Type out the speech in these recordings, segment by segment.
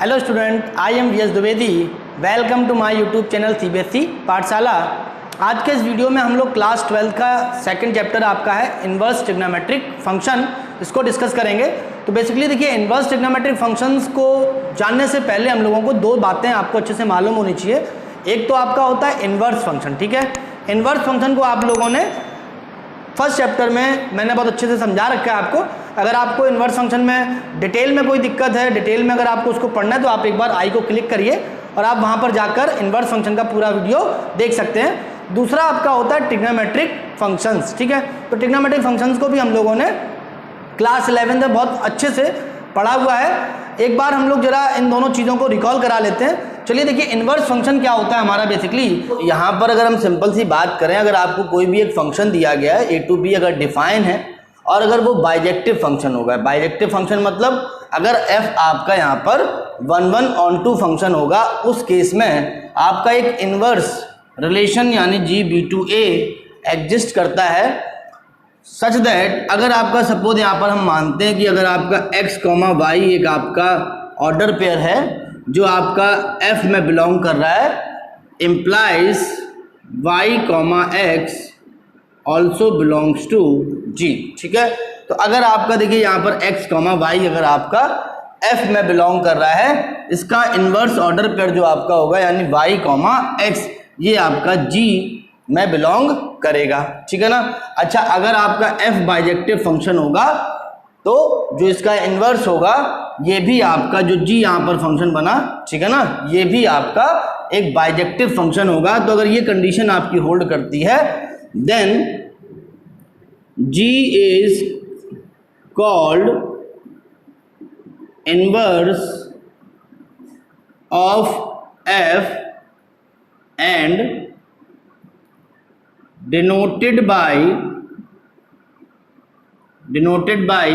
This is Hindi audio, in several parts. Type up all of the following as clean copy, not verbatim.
Hello student, I am V S. Dwivedi. Welcome to my YouTube channel CBSE Pathshala. आज के इस वीडियो में हम लोग क्लास 12 का सेकंड चैप्टर आपका है इन्वर्स ट्रिग्नोमेट्रिक फंक्शन, इसको डिस्कस करेंगे। तो बेसिकली देखिए, इन्वर्स ट्रिग्नोमेट्रिक फंक्शंस को जानने से पहले हम लोगों को दो बातें आपको अच्छे से मालूम होनी चाहिए। एक तो आपका होता है इन्वर्स फंक्शन, ठीक है। इन्वर्स फंक्शन को आप लोगों ने फर्स्ट चैप्टर में मैंने बहुत अच्छे से समझा रखा है आपको। अगर आपको इन्वर्स फंक्शन में डिटेल में कोई दिक्कत है, डिटेल में अगर आपको उसको पढ़ना है तो आप एक बार आई को क्लिक करिए और आप वहाँ पर जाकर इन्वर्स फंक्शन का पूरा वीडियो देख सकते हैं। दूसरा आपका होता है ट्रिग्नोमेट्रिक फंक्शंस, ठीक है। तो ट्रिग्नोमेट्रिक फंक्शंस को भी हम लोगों ने क्लास 11 में बहुत अच्छे से पढ़ा हुआ है। एक बार हम लोग जरा इन दोनों चीज़ों को रिकॉल करा लेते हैं। चलिए देखिए, इन्वर्स फंक्शन क्या होता है हमारा बेसिकली। यहाँ पर अगर हम सिंपल सी बात करें, अगर आपको कोई भी एक फंक्शन दिया गया है, ए टू बी अगर डिफाइन है और अगर वो बाइजेक्टिव फंक्शन होगा, बाइजेक्टिव फंक्शन मतलब अगर एफ आपका यहाँ पर 1/1 फंक्शन होगा, उस केस में आपका एक इन्वर्स रिलेशन यानी G(b)(a) एग्जिस्ट करता है सच दैट अगर आपका सपोज यहाँ पर हम मानते हैं कि अगर आपका x, y एक आपका ऑर्डर पेयर है जो आपका f में बिलोंग कर रहा है, implies y, x also belongs to G, ठीक है। तो अगर आपका देखिए यहाँ पर x, y अगर आपका f में बिलोंग कर रहा है, इसका इन्वर्स ऑर्डर पेयर जो आपका होगा यानी y, x ये आपका G में बिलोंग करेगा, ठीक है ना। अच्छा, अगर आपका f बाइजेक्टिव फंक्शन होगा तो जो इसका इन्वर्स होगा ये भी आपका जो G यहाँ पर फंक्शन बना, ठीक है ना, ये भी आपका एक बाइजेक्टिव फंक्शन होगा। तो अगर ये कंडीशन आपकी होल्ड करती है then G is called inverse of f and denoted by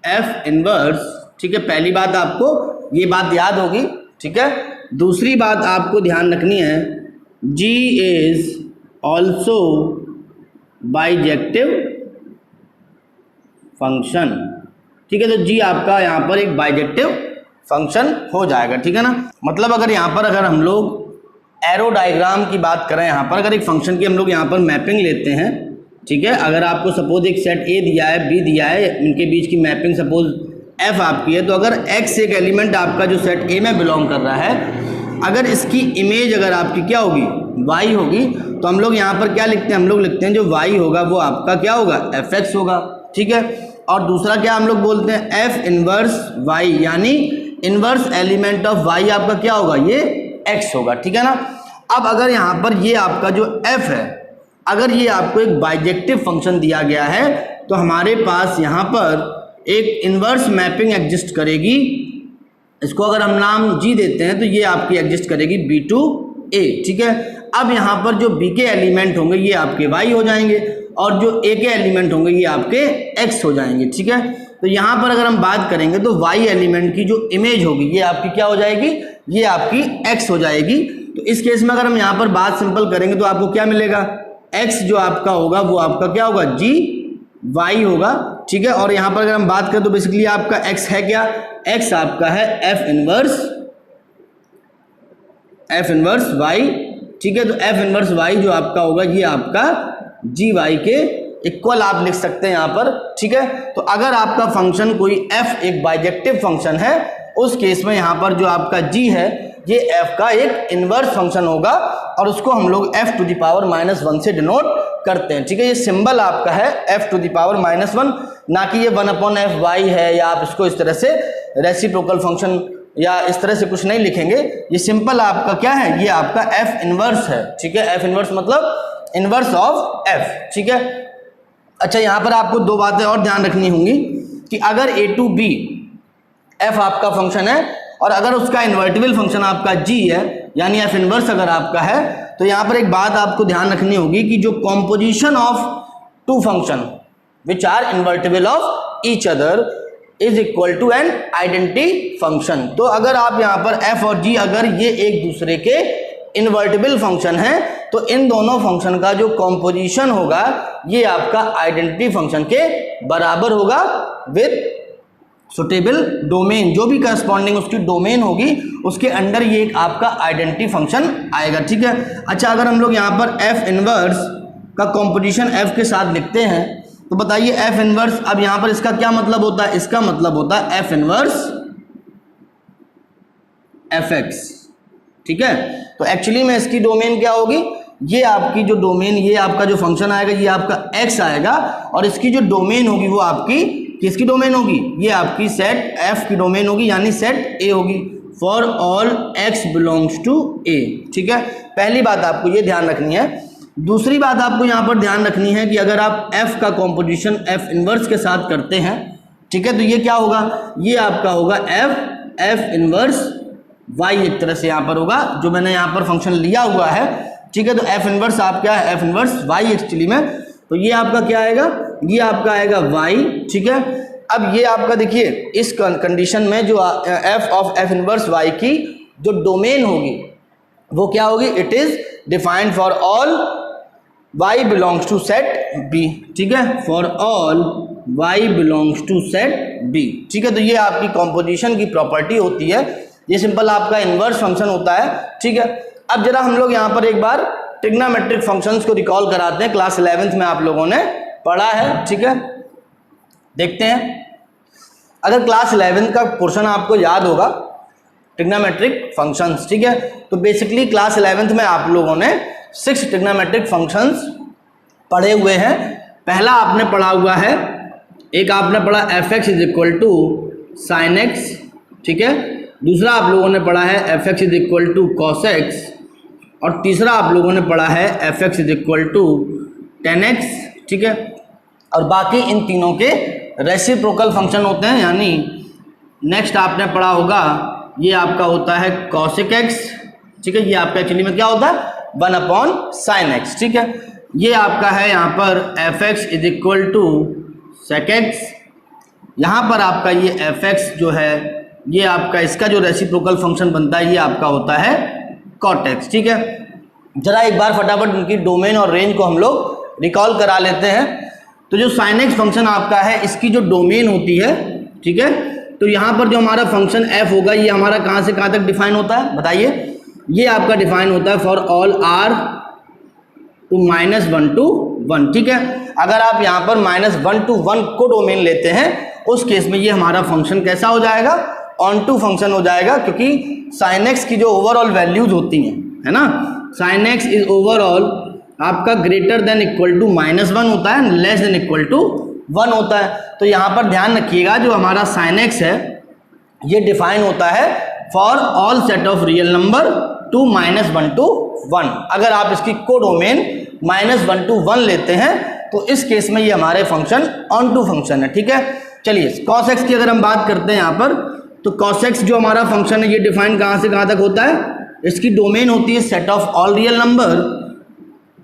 f inverse, ठीक है। पहली बात आपको ये बात याद होगी, ठीक है। दूसरी बात आपको ध्यान रखनी है, G is also bijective function, ठीक है। तो G आपका यहाँ पर एक बाइजेक्टिव फंक्शन हो जाएगा, ठीक है ना। मतलब अगर यहाँ पर अगर हम लोग एरो डायग्राम की बात करें, यहाँ पर अगर एक फंक्शन की हम लोग यहाँ पर मैपिंग लेते हैं, ठीक है। अगर आपको सपोज एक सेट ए दिया है, बी दिया है, इनके बीच की मैपिंग सपोज एफ आपकी है, तो अगर एक्स एक एलिमेंट आपका जो सेट ए में बिलोंग कर रहा है, अगर इसकी इमेज अगर आपकी क्या होगी, वाई होगी, तो हम लोग यहाँ पर क्या लिखते हैं, हम लोग लिखते हैं जो वाई होगा वो आपका क्या होगा, एफ एक्स होगा, ठीक है। और दूसरा क्या हम लोग बोलते हैं, एफ इनवर्स वाई यानी इनवर्स एलिमेंट ऑफ वाई आपका क्या होगा, ये एक्स होगा, ठीक है ना। अब अगर यहाँ पर ये आपका जो f है, अगर ये आपको एक बाइजेक्टिव फंक्शन दिया गया है तो हमारे पास यहाँ पर एक इन्वर्स मैपिंग एग्जिस्ट करेगी। इसको अगर हम नाम G देते हैं तो ये आपकी एग्जिस्ट करेगी B(a), ठीक है। अब यहाँ पर जो B के एलिमेंट होंगे ये आपके Y हो जाएंगे और जो A के एलिमेंट होंगे ये आपके X हो जाएंगे, ठीक है। तो यहाँ पर अगर हम बात करेंगे तो Y एलिमेंट की जो इमेज होगी ये आपकी क्या हो जाएगी, ये आपकी X हो जाएगी। तो इस केस में अगर हम यहाँ पर बात सिंपल करेंगे तो आपको क्या मिलेगा, X जो आपका होगा वो आपका क्या होगा, G Y होगा, ठीक है। और यहाँ पर अगर हम बात करें तो बेसिकली आपका X है क्या, X आपका है F इनवर्स Y, ठीक है। तो F इनवर्स Y जो आपका होगा ये आपका G Y के इक्वल आप लिख सकते हैं यहाँ पर, ठीक है। तो अगर आपका फंक्शन कोई f एक बाइजेक्टिव फंक्शन है, उस केस में यहाँ पर जो आपका G है ये f का एक इन्वर्स फंक्शन होगा और उसको हम लोग f⁻⁻1 से डिनोट करते हैं, ठीक है। ये सिंबल आपका है f⁻⁻1, ना कि ये 1/fy है या आप इसको इस तरह से रेसिप्रोकल फंक्शन या इस तरह से कुछ नहीं लिखेंगे। ये सिंपल आपका क्या है, ये आपका f इनवर्स है, ठीक है। f इनवर्स मतलब इनवर्स ऑफ f, ठीक है। अच्छा, यहाँ पर आपको दो बातें और ध्यान रखनी होंगी कि अगर a टू b f आपका फंक्शन है और अगर उसका इन्वर्टिबल फंक्शन आपका G है यानी f इनवर्स अगर आपका है, तो यहाँ पर एक बात आपको ध्यान रखनी होगी कि जो composition of two function which are invertible of each other is equal to an identity function. तो अगर आप यहाँ पर f और g अगर ये एक दूसरे के इन्वर्टिबल फंक्शन है तो इन दोनों फंक्शन का जो कॉम्पोजिशन होगा ये आपका आइडेंटिटी फंक्शन के बराबर होगा विद सुटेबल डोमेन, जो भी करस्पॉन्डिंग उसकी डोमेन होगी उसके अंडर ये एक आपका आइडेंटिटी फंक्शन आएगा, ठीक है। अच्छा, अगर हम लोग यहाँ पर एफ इनवर्स का कॉम्पोजिशन एफ के साथ लिखते हैं तो बताइए एफ इनवर्स, अब यहाँ पर इसका क्या मतलब होता है, इसका मतलब होता है एफ इनवर्स एफ एक्स, ठीक है। तो एक्चुअली में इसकी डोमेन क्या होगी, ये आपकी जो डोमेन, ये आपका जो फंक्शन आएगा ये आपका एक्स आएगा, और इसकी जो डोमेन होगी वो आपकी किसकी डोमेन होगी, ये आपकी सेट एफ की डोमेन होगी, यानी सेट ए होगी for all x belongs to A, ठीक है। पहली बात आपको ये ध्यान रखनी है। दूसरी बात आपको यहाँ पर ध्यान रखनी है कि अगर आप एफ का कॉम्पोजिशन एफ इनवर्स के साथ करते हैं, ठीक है, तो ये क्या होगा, ये आपका होगा एफ इनवर्स वाई, एक तरह से यहाँ पर होगा, जो मैंने यहाँ पर फंक्शन लिया हुआ है, ठीक है। तो एफ इनवर्स आप क्या है, एफ इनवर्स वाई एक्चुअली में, तो ये आपका क्या आएगा, ये आपका आएगा वाई, ठीक है। अब ये आपका देखिए इस कंडीशन में जो F of F inverse Y की जो डोमेन होगी वो क्या होगी, it is defined for all Y belongs to set B, ठीक है, for all Y belongs to set B, ठीक है। तो ये आपकी कॉम्पोजिशन की प्रॉपर्टी होती है, ये सिंपल आपका इनवर्स फंक्शन होता है, ठीक है। अब जरा हम लोग यहाँ पर एक बार ट्रिग्नोमेट्रिक फंक्शंस को रिकॉल कराते हैं, क्लास 11th में आप लोगों ने पढ़ा है, ठीक है। देखते हैं, अगर क्लास 11th का पोर्शन आपको याद होगा ट्रिग्नोमेट्रिक फंक्शंस, ठीक है, तो बेसिकली क्लास 11th में आप लोगों ने 6 ट्रिग्नोमेट्रिक फंक्शंस पढ़े हुए हैं। पहला आपने पढ़ा हुआ है, एक आपने पढ़ा F X is equal to sine X, ठीक है। दूसरा आप लोगों ने पढ़ा है F X is equal to cos X, और तीसरा आप लोगों ने पढ़ा है F X is equal to tan X, ठीक है। और बाकी इन तीनों के रेसिप्रोकल फंक्शन होते हैं, यानी नेक्स्ट आपने पढ़ा होगा ये आपका होता है कॉसिक एक्स, ठीक है, ये आपका एक्चुअली में क्या होता है 1 अपॉन साइन एक्स, ठीक है। ये आपका है यहाँ पर F X is equal to sec X, यहाँ पर आपका ये एफ एक्स जो है ये आपका इसका जो रेसिप्रोकल फंक्शन बनता है ये आपका होता है कॉट एक्स, ठीक है। जरा एक बार फटाफट उनकी डोमेन और रेंज को हम लोग रिकॉल करा लेते हैं। तो जो साइन एक्स फंक्शन आपका है इसकी जो डोमेन होती है, ठीक है, तो यहाँ पर जो हमारा फंक्शन एफ होगा ये हमारा कहाँ से कहाँ तक डिफाइन होता है बताइए, ये आपका डिफाइन होता है for all R to -1 to 1, ठीक है। अगर आप यहाँ पर -1 to 1 को डोमेन लेते हैं उस केस में ये हमारा फंक्शन कैसा हो जाएगा, ऑन टू फंक्शन हो जाएगा, क्योंकि साइन एक्स की जो ओवरऑल वैल्यूज होती हैं, है ना, साइन एक्स इज ओवरऑल आपका ग्रेटर देन इक्वल टू -1 होता है, लेस देन इक्वल टू 1 होता है। तो यहाँ पर ध्यान रखिएगा जो हमारा साइन एक्स है ये डिफाइन होता है for all set of real number two -1 to 1। अगर आप इसकी कोडोमेन -1 to 1 लेते हैं तो इस केस में ये हमारे फंक्शन ऑन टू फंक्शन है, ठीक है। चलिए कॉस एक्स की अगर हम बात करते हैं यहाँ पर, तो कॉस एक्स जो हमारा फंक्शन है ये डिफाइन कहाँ से कहाँ तक होता है, इसकी डोमेन होती है set of all real number,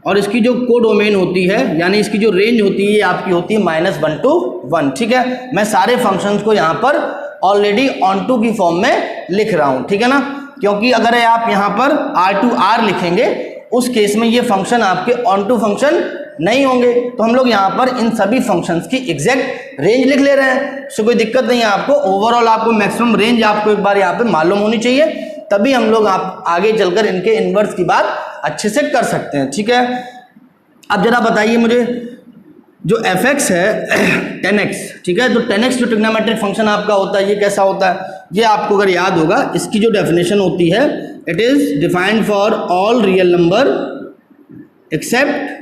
और इसकी जो कोडोमेन होती है यानी इसकी जो रेंज होती है ये आपकी होती है -1 to 1, ठीक है। मैं सारे फंक्शंस को यहाँ पर ऑलरेडी ऑन टू की फॉर्म में लिख रहा हूँ, ठीक है ना, क्योंकि अगर आप यहाँ पर R to R लिखेंगे उस केस में ये फंक्शन आपके ऑन टू फंक्शन नहीं होंगे। तो हम लोग यहाँ पर इन सभी फंक्शंस की एग्जैक्ट रेंज लिख ले रहे हैं, सो कोई दिक्कत नहीं है आपको। ओवरऑल आपको मैक्सिमम रेंज आपको एक बार यहाँ पे मालूम होनी चाहिए, तभी हम लोग आप आगे चलकर इनके इन्वर्स की बात अच्छे से कर सकते हैं, ठीक है। अब जरा बताइए मुझे जो एफ एक्स है 10x, ठीक है, तो 10x जो ट्रिग्नोमेट्रिक फंक्शन आपका होता है ये कैसा होता है, ये आपको अगर याद होगा इसकी जो डेफिनेशन होती है, it is defined for all real number except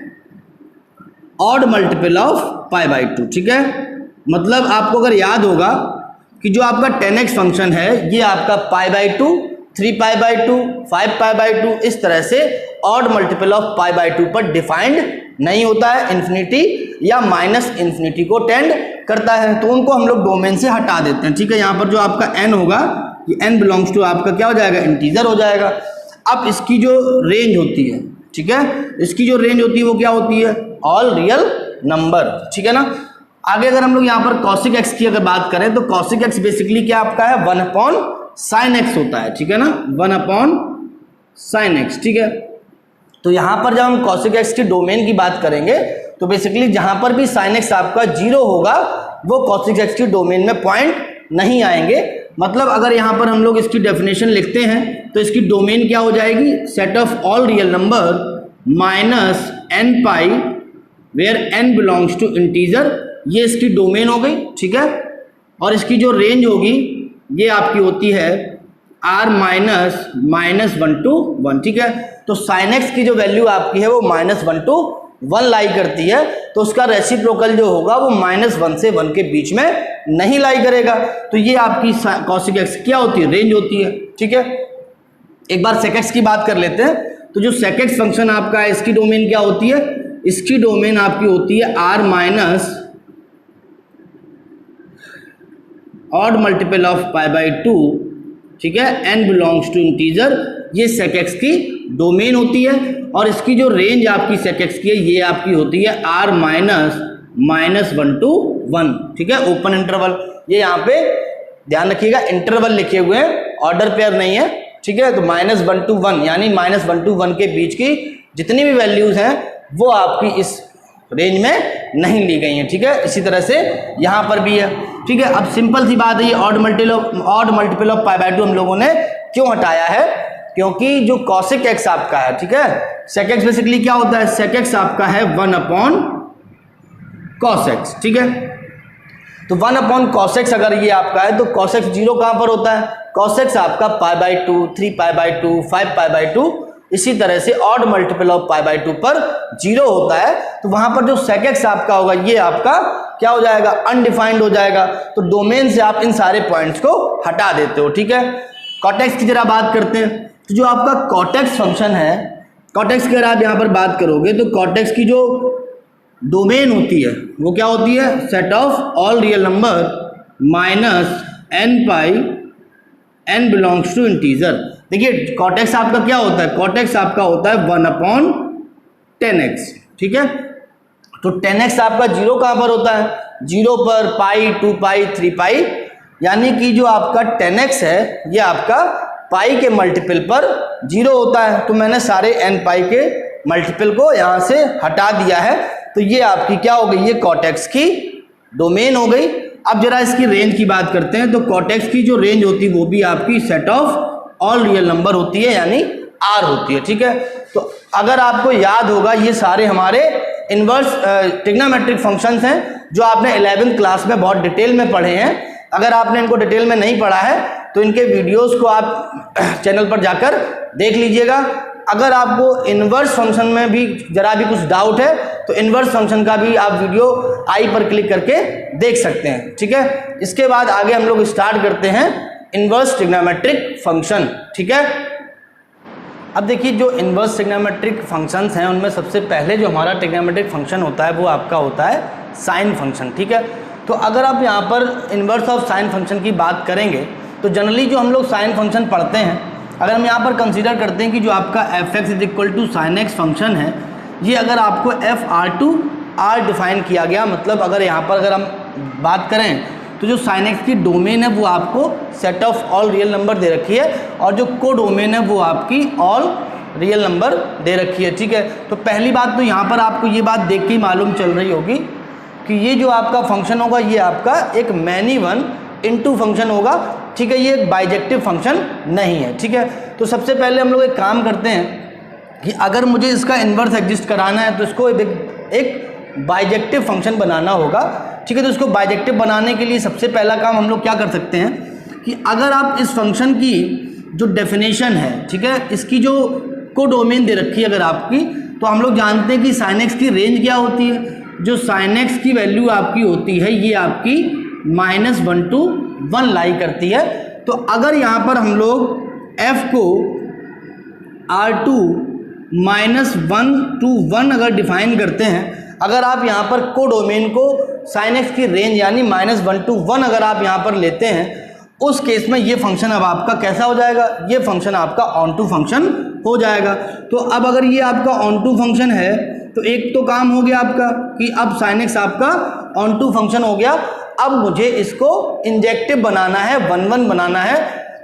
odd multiple of π/2, ठीक है। मतलब आपको अगर याद होगा कि जो आपका 10x फंक्शन है ये आपका π/2, 3π/2, 5π/2 इस तरह से ऑड मल्टीपल ऑफ π/2 पर डिफाइंड नहीं होता है, इन्फिनिटी या -इन्फिनिटी को टेंड करता है, तो उनको हम लोग डोमेन से हटा देते हैं, ठीक है। यहाँ पर जो आपका n होगा ये n बिलोंग्स टू आपका क्या हो जाएगा, इंटीजर हो जाएगा। अब इसकी जो रेंज होती है, ठीक है, इसकी जो रेंज होती है वो क्या होती है, ऑल रियल नंबर, ठीक है ना। आगे अगर हम लोग यहाँ पर कॉसिक एक्स की अगर बात करें तो कॉसिक एक्स बेसिकली क्या आपका है 1 अपॉन साइन एक्स होता है, ठीक है ना, 1 अपॉन साइन एक्स, ठीक है। तो यहाँ पर जब हम कॉसिक एक्स की डोमेन की बात करेंगे तो बेसिकली जहाँ पर भी साइन एक्स आपका 0 होगा वो कॉसिक एक्स की डोमेन में पॉइंट नहीं आएंगे। मतलब अगर यहाँ पर हम लोग इसकी डेफिनेशन लिखते हैं तो इसकी डोमेन क्या हो जाएगी, set of all real number minus N pi where N belongs to integer, ये इसकी डोमेन हो गई, ठीक है। और इसकी जो रेंज होगी ये आपकी होती है r माइनस 1 to 1, ठीक है। तो sin x की जो वैल्यू आपकी है वो -1 to 1 लाई करती है, तो उसका रेसिप्रोकल जो होगा वो -1 से 1 के बीच में नहीं लाई करेगा। तो ये आपकी cosec x क्या होती है, रेंज होती है, ठीक है। एक बार sec x की बात कर लेते हैं। तो जो sec x फंक्शन आपका है इसकी डोमेन क्या होती है, इसकी डोमेन आपकी होती है r minus odd multiple of π/2, ठीक है, n बिलोंग्स टू इंटीजर, ये sec x की डोमेन होती है। और इसकी जो रेंज आपकी sec x की है ये आपकी होती है r -1 to 1, ठीक है, ओपन इंटरवल। ये यहाँ पे ध्यान रखिएगा इंटरवल लिखे हुए हैं, ऑर्डर पेयर नहीं है, ठीक है। तो -1 to 1 यानी -1 to 1 के बीच की जितनी भी वैल्यूज हैं वो आपकी इस रेंज में नहीं ली गई हैं, ठीक है। इसी तरह से यहाँ पर भी है, ठीक है। अब सिंपल सी बात है, ये ऑड मल्टीपल ऑफ π/2 हम लोगों ने क्यों हटाया है, क्योंकि जो cosec x आपका है, ठीक है, sec x बेसिकली क्या होता है, sec x आपका है 1/cos x, ठीक है। तो 1/cos x अगर ये आपका है तो cos x 0 कहाँ पर होता है, cos x आपका π/2, 3π/2, 5π/2, इसी तरह से ऑड मल्टीपल ऑफ π/2 पर 0 होता है। तो वहां पर जो sec x आपका होगा ये आपका क्या हो जाएगा, अनडिफाइंड हो जाएगा। तो डोमेन से आप इन सारे पॉइंट्स को हटा देते हो, ठीक है। cot x की जरा बात करते हैं। तो जो आपका cot x फंक्शन है, cot x की अगर आप यहाँ पर बात करोगे तो cot x की जो डोमेन होती है वो क्या होती है, set of all real number minus n pi n belongs to integer. देखिए cot x आपका क्या होता है, cot x आपका होता है 1/10x, ठीक है। तो 10x आपका 0 कहाँ पर होता है, 0 पर, पाई, 2 पाई, 3 पाई, यानी कि जो आपका 10x है ये आपका पाई के मल्टीपल पर 0 होता है। तो मैंने सारे n पाई के मल्टीपल को यहाँ से हटा दिया है, तो ये आपकी क्या हो गई, ये cot x की डोमेन हो गई। अब जरा इसकी रेंज की बात करते हैं। तो cot x की जो रेंज होती है वो भी आपकी set of all real number होती है, यानी R होती है, ठीक है। तो अगर आपको याद होगा ये सारे हमारे इनवर्स ट्रिग्नोमेट्रिक फंक्शंस हैं जो आपने 11th क्लास में बहुत डिटेल में पढ़े हैं। अगर आपने इनको डिटेल में नहीं पढ़ा है तो इनके वीडियोस को आप चैनल पर जाकर देख लीजिएगा। अगर आपको इनवर्स फंक्शन में भी जरा भी कुछ डाउट है तो इनवर्स फंक्शन का भी आप वीडियो आई पर क्लिक करके देख सकते हैं, ठीक है। इसके बाद आगे हम लोग स्टार्ट करते हैं इनवर्स ट्रिग्नोमेट्रिक फंक्शन, ठीक है। अब देखिए जो इनवर्स ट्रिग्नोमेट्रिक फंक्शंस हैं उनमें सबसे पहले जो हमारा ट्रिग्नोमेट्रिक फंक्शन होता है वो आपका होता है साइन फंक्शन, ठीक है। तो अगर आप यहाँ पर इनवर्स ऑफ साइन फंक्शन की बात करेंगे तो जनरली जो हम लोग साइन फंक्शन पढ़ते हैं, अगर हम यहाँ पर कंसीडर करते हैं कि जो आपका f(x) = sin x फंक्शन है, ये अगर आपको f(r)(r) डिफाइन किया गया, मतलब अगर यहाँ पर अगर हम बात करें तो जो sin x की डोमेन है वो आपको set of all real number दे रखी है और जो को डोमेन है वो आपकी ऑल रियल नंबर दे रखी है, ठीक है। तो पहली बात तो यहाँ पर आपको ये बात देख के ही मालूम चल रही होगी कि ये जो आपका फंक्शन होगा ये आपका एक मैनी वन इनटू फंक्शन होगा, ठीक है। ये एक बाइजेक्टिव फंक्शन नहीं है, ठीक है। तो सबसे पहले हम लोग एक काम करते हैं कि अगर मुझे इसका इन्वर्स एग्जिस्ट कराना है तो इसको एक बाइजेक्टिव फंक्शन बनाना होगा, ठीक है। तो इसको बाइजेक्टिव बनाने के लिए सबसे पहला काम हम लोग क्या कर सकते हैं कि अगर आप इस फंक्शन की जो डेफिनेशन है, ठीक है, इसकी जो को डोमेन दे रखी है अगर आपकी, तो हम लोग जानते हैं कि sin x की रेंज क्या होती है। जो sin x की वैल्यू आपकी होती है ये आपकी -1 to 1 लाई करती है। तो अगर यहाँ पर हम लोग f को R2 -1 to 1 अगर डिफाइन करते हैं, अगर आप यहाँ पर को डोमेन को sin x की रेंज यानी -1 to 1 अगर आप यहाँ पर लेते हैं, उस केस में ये फंक्शन अब आपका कैसा हो जाएगा, ये फंक्शन आपका ऑन टू फंक्शन हो जाएगा। तो अब अगर ये आपका ऑन टू फंक्शन है तो एक तो काम हो गया आपका कि अब sin x आपका ऑन टू फंक्शन हो गया। अब मुझे इसको इंजेक्टिव बनाना है, 1 बनाना है।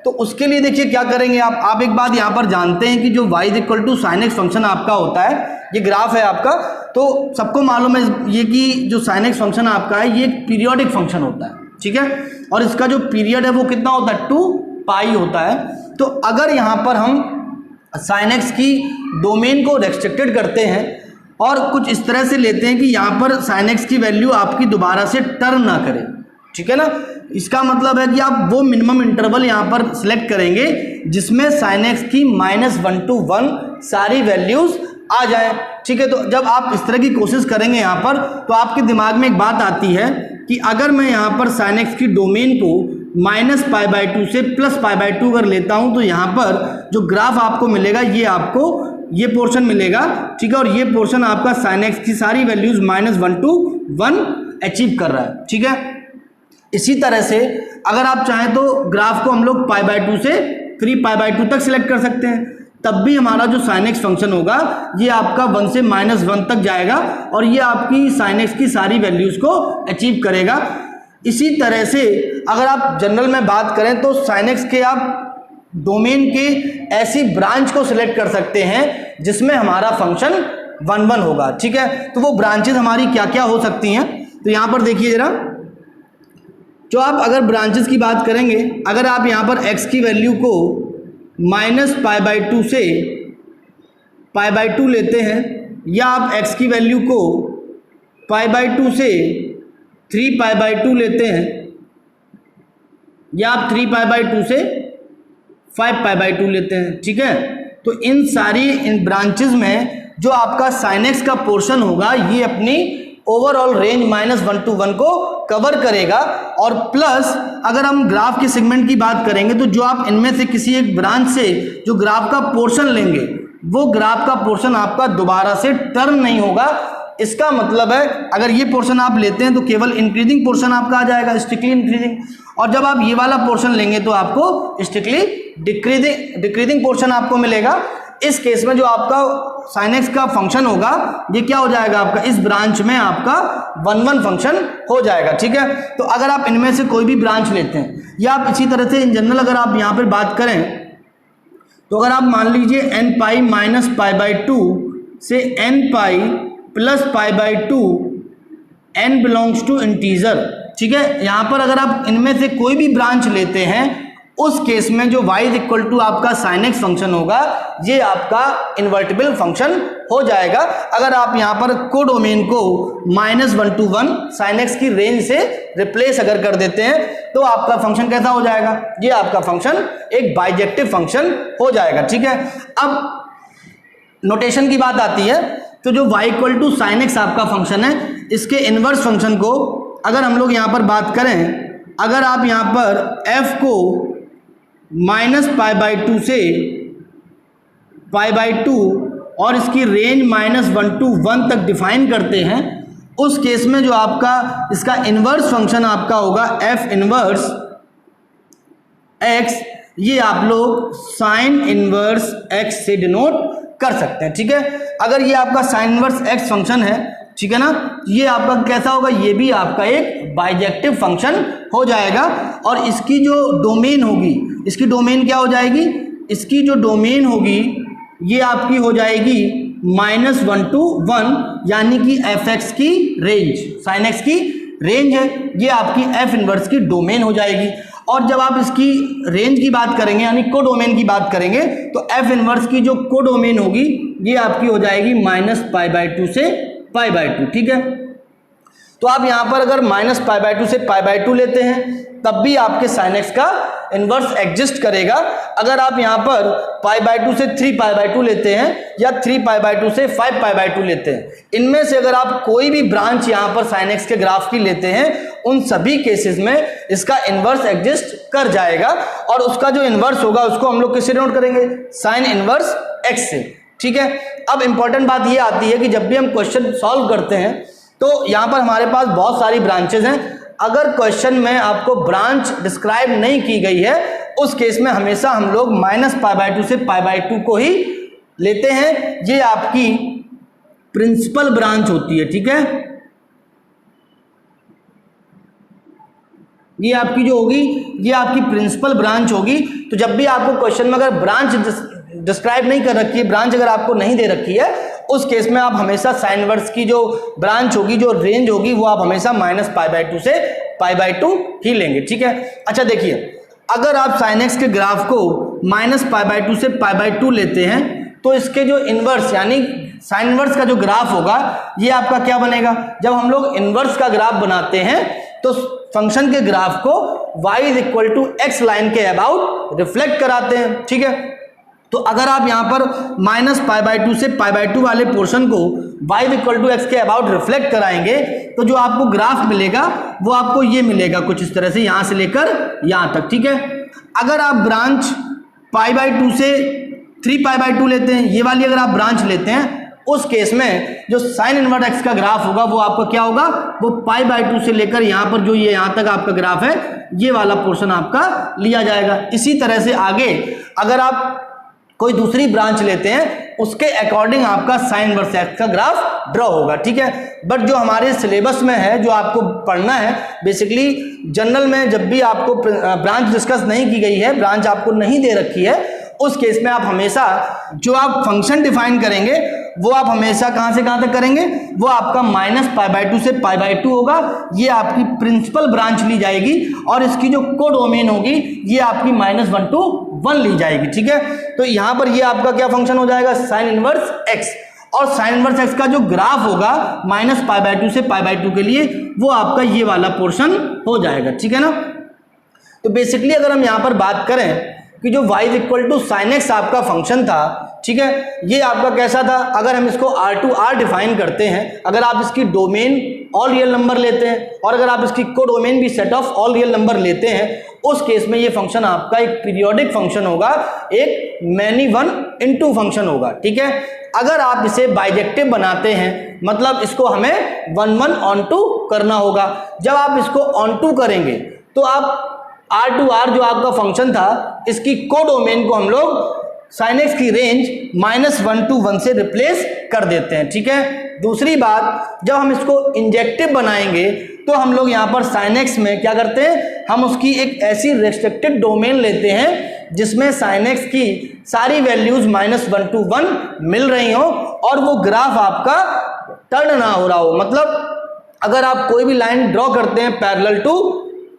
तो उसके लिए देखिए क्या करेंगे आप एक बात यहाँ पर जानते हैं कि जो y = sin x फंक्शन आपका होता है, ये ग्राफ है आपका, तो सबको मालूम है ये कि जो sin x फंक्शन आपका है ये एक पीरियोडिक फंक्शन होता है, ठीक है, और इसका जो पीरियड है वो कितना होता है 2 पाई होता है। तो अगर यहाँ पर हम sin x की डोमेन को रेस्ट्रिक्टेड करते हैं और कुछ इस तरह से लेते हैं कि यहाँ पर sin x की वैल्यू आपकी दोबारा से टर्न ना करे, ठीक है ना, इसका मतलब है कि आप वो मिनिमम इंटरवल यहाँ पर सिलेक्ट करेंगे जिसमें sin x की -1 to 1 सारी वैल्यूज आ जाए, ठीक है। तो जब आप इस तरह की कोशिश करेंगे यहाँ पर तो आपके दिमाग में एक बात आती है कि अगर मैं यहाँ पर sin x की डोमेन को -π/2 से +π/2 अगर लेता हूँ तो यहाँ पर जो ग्राफ आपको मिलेगा ये आपको ये पोर्शन मिलेगा, ठीक है, और ये पोर्शन आपका sin x की सारी वैल्यूज -1 to 1 अचीव कर रहा है, ठीक है। इसी तरह से अगर आप चाहें तो ग्राफ को हम लोग π/2 से 3π/2 तक सिलेक्ट कर सकते हैं, तब भी हमारा जो sin x फंक्शन होगा ये आपका 1 से -1 तक जाएगा और ये आपकी sin x की सारी वैल्यूज को अचीव करेगा। इसी तरह से अगर आप जनरल में बात करें तो sin x के आप डोमेन के ऐसी ब्रांच को सिलेक्ट कर सकते हैं जिसमें हमारा फंक्शन 1 होगा, ठीक है। तो वो ब्रांचेज हमारी क्या क्या हो सकती हैं, तो यहाँ पर देखिए जरा, जो आप अगर ब्रांचेस की बात करेंगे, अगर आप यहाँ पर x की वैल्यू को -π/2 से π/2 लेते हैं या आप x की वैल्यू को π/2 से 3π/2 लेते हैं या आप 3π/2 से 5π/2 लेते हैं, ठीक है, तो इन ब्रांचेस में जो आपका sin x का पोर्शन होगा ये अपनी ओवरऑल रेंज -1 to 1 को कवर करेगा। और प्लस अगर हम ग्राफ के सेगमेंट की बात करेंगे तो जो आप इनमें से किसी एक ब्रांच से जो ग्राफ का पोर्शन लेंगे वो ग्राफ का पोर्शन आपका दोबारा से टर्न नहीं होगा। इसका मतलब है अगर ये पोर्शन आप लेते हैं तो केवल इंक्रीजिंग पोर्शन आपका आ जाएगा, स्ट्रिक्टली इंक्रीजिंग, और जब आप ये वाला पोर्शन लेंगे तो आपको स्ट्रिक्टली डिक्रीजिंग पोर्शन आपको मिलेगा। इस केस में जो आपका sin x का फंक्शन होगा ये क्या हो जाएगा, आपका इस ब्रांच में आपका 1 फंक्शन हो जाएगा, ठीक है। तो अगर आप इनमें से कोई भी ब्रांच लेते हैं या आप इसी तरह से इन जनरल अगर आप यहाँ पर बात करें तो अगर आप मान लीजिए n π -π/2 से n π +π/2 n belongs to integer, ठीक है, यहाँ पर अगर आप इनमें से कोई भी ब्रांच लेते हैं उस केस में जो y = आपका sin x फंक्शन होगा ये आपका इन्वर्टिबल फंक्शन हो जाएगा। अगर आप यहाँ पर कोडोमेन को -1 to 1 sin x की रेंज से रिप्लेस अगर कर देते हैं तो आपका फंक्शन कैसा हो जाएगा, ये आपका फंक्शन एक बाइजेक्टिव फंक्शन हो जाएगा, ठीक है। अब नोटेशन की बात आती है तो जो y = sin x आपका फंक्शन है इसके इन्वर्स फंक्शन को अगर हम लोग यहाँ पर बात करें, अगर आप यहाँ पर f को -π/2 से π/2 और इसकी रेंज -1 to 1 तक डिफाइन करते हैं उस केस में जो आपका इसका इन्वर्स फंक्शन आपका होगा f इन्वर्स x, ये आप लोग sin इन्वर्स x से डिनोट कर सकते हैं, ठीक है। अगर ये आपका sin इन्वर्स x फंक्शन है, ठीक है ना, ये आपका कैसा होगा, ये भी आपका एक बाइजेक्टिव फंक्शन हो जाएगा और इसकी जो डोमेन होगी, इसकी डोमेन क्या हो जाएगी, इसकी जो डोमेन होगी ये आपकी हो जाएगी -1 to 1, यानी कि fx की रेंज, sin x की रेंज है, ये आपकी f इन्वर्स की डोमेन हो जाएगी। और जब आप इसकी रेंज की बात करेंगे यानी कोडोमेन की बात करेंगे तो f इन्वर्स की जो कोडोमेन होगी ये आपकी हो जाएगी -π/2 से π/2, ठीक है। तो आप यहाँ पर अगर -π/2 से π/2 लेते हैं तब भी आपके sin x का इन्वर्स एग्जिस्ट करेगा। अगर आप यहाँ पर π/2 से 3π/2 लेते हैं या 3π/2 से 5π/2 लेते हैं, इनमें से अगर आप कोई भी ब्रांच यहाँ पर sin x के ग्राफ की लेते हैं उन सभी केसेस में इसका इन्वर्स एग्जिस्ट कर जाएगा और उसका जो इन्वर्स होगा उसको हम लोग किससे नोट करेंगे, sin इन्वर्स x से, ठीक है। अब इंपॉर्टेंट बात ये आती है कि जब भी हम क्वेश्चन सॉल्व करते हैं तो यहाँ पर हमारे पास बहुत सारी ब्रांचेज हैं। अगर क्वेश्चन में आपको ब्रांच डिस्क्राइब नहीं की गई है उस केस में हमेशा हम लोग -π/2 से π/2 को ही लेते हैं, ये आपकी प्रिंसिपल ब्रांच होती है, ठीक है। ये आपकी जो होगी ये आपकी प्रिंसिपल ब्रांच होगी। तो जब भी आपको क्वेश्चन में अगर ब्रांच डिस्क्राइब नहीं कर रखी है, ब्रांच अगर आपको नहीं दे रखी है उस केस में आप हमेशा साइन इनवर्स की जो ब्रांच होगी, जो रेंज होगी, वो आप हमेशा -π/2 से π/2 ही लेंगे। ठीक है, अच्छा देखिए, अगर आप साइन एक्स के ग्राफ को -π/2 से π/2 लेते हैं तो इसके जो इन्वर्स यानी साइन इनवर्स का जो ग्राफ होगा ये आपका क्या बनेगा। जब हम लोग इन्वर्स का ग्राफ बनाते हैं तो फंक्शन के ग्राफ को y = x लाइन के अबाउट रिफ्लेक्ट कराते हैं। ठीक है, तो अगर आप यहाँ पर -π/2 से π/2 वाले पोर्शन को y = x के अबाउट रिफ्लेक्ट कराएंगे तो जो आपको ग्राफ मिलेगा वो आपको ये मिलेगा कुछ इस तरह से, यहाँ से लेकर यहाँ तक। ठीक है, अगर आप ब्रांच π/2 से 3π/2 लेते हैं, ये वाली अगर आप ब्रांच लेते हैं, उस केस में जो साइन इनवर्स x का ग्राफ होगा वो आपका क्या होगा, वो π/2 से लेकर यहाँ पर जो ये यहाँ तक आपका ग्राफ है, ये वाला पोर्शन आपका लिया जाएगा। इसी तरह से आगे अगर आप कोई दूसरी ब्रांच लेते हैं उसके अकॉर्डिंग आपका साइन इनवर्स x का ग्राफ ड्रॉ होगा। ठीक है, बट जो हमारे सिलेबस में है, जो आपको पढ़ना है, बेसिकली जनरल में जब भी आपको ब्रांच डिस्कस नहीं की गई है, ब्रांच आपको नहीं दे रखी है, उस केस में आप हमेशा जो आप फंक्शन डिफाइन करेंगे वो आप हमेशा कहां से कहां तक करेंगे, वो आपका -π/2 से π/2 होगा। ये आपकी प्रिंसिपल ब्रांच ली जाएगी और इसकी जो कोडोमेन होगी ये आपकी -1 to 1 ली जाएगी। ठीक है, तो यहां पर ये आपका क्या फंक्शन हो जाएगा, साइन इनवर्स x, और साइन इनवर्स x का जो ग्राफ होगा -π/2 से π/2 के लिए वो आपका ये वाला पोर्शन हो जाएगा। ठीक है ना, तो बेसिकली अगर हम यहाँ पर बात करें कि जो y = sin x आपका फंक्शन था, ठीक है, ये आपका कैसा था, अगर हम इसको R2R डिफाइन करते हैं, अगर आप इसकी डोमेन ऑल रियल नंबर लेते हैं और अगर आप इसकी कोडोमेन भी set of all real number लेते हैं, उस केस में ये फंक्शन आपका एक पीरियोडिक फंक्शन होगा, एक मैनी वन इनटू फंक्शन होगा। ठीक है, अगर आप इसे बाइजेक्टिव बनाते हैं, मतलब इसको हमें 1-1 ऑन-टू करना होगा। जब आप इसको ऑन-टू करेंगे तो आप R2R जो आपका फंक्शन था, इसकी कोडोमेन को हम लोग साइन एक्स की रेंज -1 to 1 से रिप्लेस कर देते हैं। ठीक है, दूसरी बात, जब हम इसको इंजेक्टिव बनाएंगे तो हम लोग यहाँ पर साइन एक्स में क्या करते हैं, हम उसकी एक ऐसी रेस्ट्रिक्टेड डोमेन लेते हैं जिसमें साइन एक्स की सारी वैल्यूज -1 to 1 मिल रही हो और वो ग्राफ आपका टर्न ना हो रहा हो। मतलब अगर आप कोई भी लाइन ड्रॉ करते हैं पैरेलल टू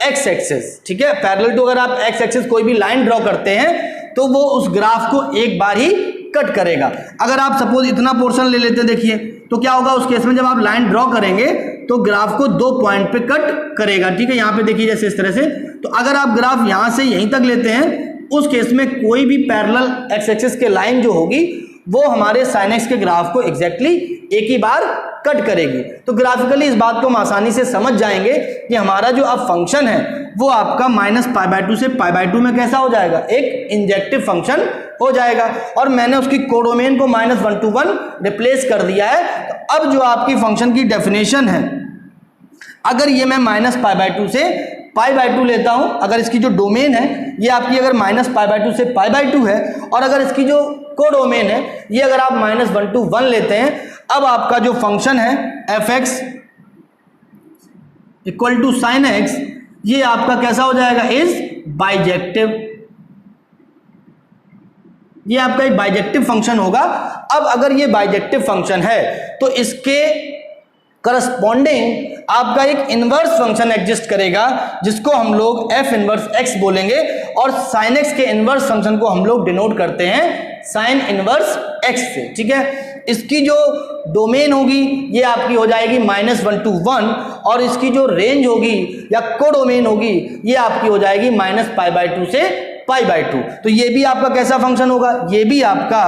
एक्स एक्सिस, ठीक है, पैरेलल टू अगर आप एक्स एक्सिस कोई भी लाइन ड्रॉ करते हैं तो वो उस ग्राफ को एक बार ही कट करेगा। अगर आप सपोज इतना पोर्शन ले लेते हैं, देखिए, तो क्या होगा उस केस में, जब आप लाइन ड्रॉ करेंगे तो ग्राफ को 2 पॉइंट पे कट करेगा। ठीक है, यहाँ पे देखिए जैसे इस तरह से, तो अगर आप ग्राफ यहाँ से यहीं तक लेते हैं, उस केस में कोई भी पैरेलल एक्स एक्सिस के लाइन जो होगी वो हमारे साइन एक्स के ग्राफ को एग्जैक्टली एक ही बार कट करेगी। तो ग्राफिकली इस बात को हम आसानी से समझ जाएंगे कि हमारा जो अब फंक्शन है वो आपका -π/2 से π/2 में कैसा हो जाएगा, एक इंजेक्टिव फंक्शन हो जाएगा। और मैंने उसकी कोडोमेन को -1 to 1 रिप्लेस कर दिया है। तो अब जो आपकी फंक्शन की डेफिनेशन है, अगर ये मैं -π/2 से π/2 लेता हूं, अगर इसकी जो डोमेन है ये आपकी अगर -π/2 से π/2 है और अगर इसकी जो कोडोमेन है ये अगर आप -1 to 1 लेते हैं, अब आपका जो फंक्शन है f(x) = sin x, ये आपका कैसा हो जाएगा, इज बाइजेक्टिव। ये आपका एक बाइजेक्टिव फंक्शन होगा। अब अगर ये बाइजेक्टिव फंक्शन है तो इसके करस्पॉन्डिंग आपका एक इनवर्स फंक्शन एग्जिस्ट करेगा जिसको हम लोग f इनवर्स x बोलेंगे और sin x के इनवर्स फंक्शन को हम लोग डिनोट करते हैं sin इनवर्स x से। ठीक है, इसकी जो डोमेन होगी ये आपकी हो जाएगी -1 to 1 और इसकी जो रेंज होगी या कोडोमेन होगी ये आपकी हो जाएगी -π/2 से π/2। तो ये भी आपका कैसा फंक्शन होगा, ये भी आपका